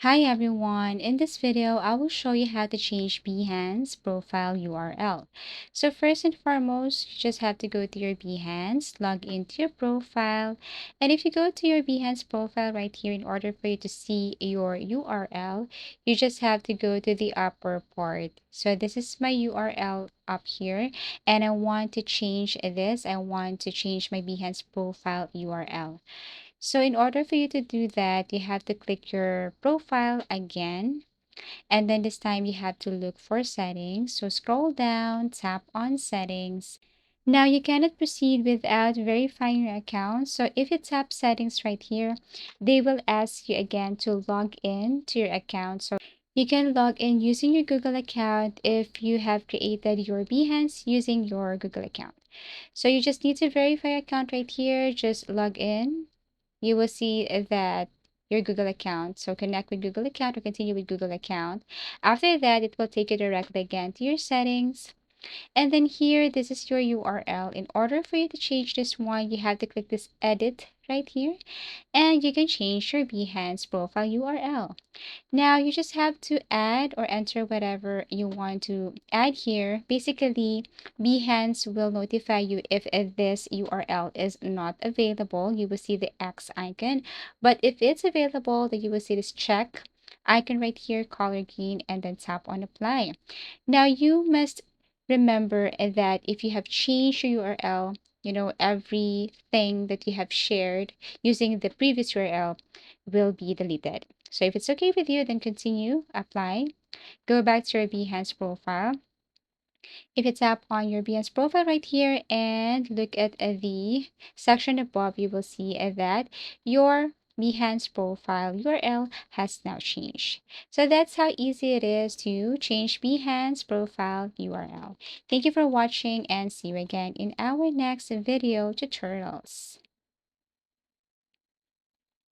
Hi everyone, in this video I will show you how to change Behance profile URL. So first and foremost, you just have to go to your Behance, log into your profile, and if you go to your Behance profile right here, in order for you to see your URL, you just have to go to the upper part. So this is my URL up here, and I want to change this. I want to change my Behance profile URL. So in order for you to do that, you have to click your profile again. And then this time you have to look for settings. So scroll down, tap on settings. Now you cannot proceed without verifying your account. So if you tap settings right here, they will ask you again to log in to your account. So you can log in using your Google account if you have created your Behance using your Google account. So you just need to verify your account right here. Just log in. You will see that your Google account. So connect with Google account or continue with Google account. After that, it will take you directly again to your settings. And then here, this is your URL. In order for you to change this one, you have to click this edit right here. And you can change your Behance profile URL. Now you just have to add or enter whatever you want to add here. Basically, Behance will notify you if this URL is not available. You will see the X icon. But if it's available, then you will see this check icon right here, color green, and then tap on apply. Now you must remember that if you have changed your URL, everything that you have shared using the previous URL will be deleted. So if it's okay with you, then continue, apply, go back to your Behance profile. If you tap on your Behance profile right here and look at the section above, you will see that your Behance profile URL has now changed. So that's how easy it is to change Behance profile URL. Thank you for watching and see you again in our next video tutorials.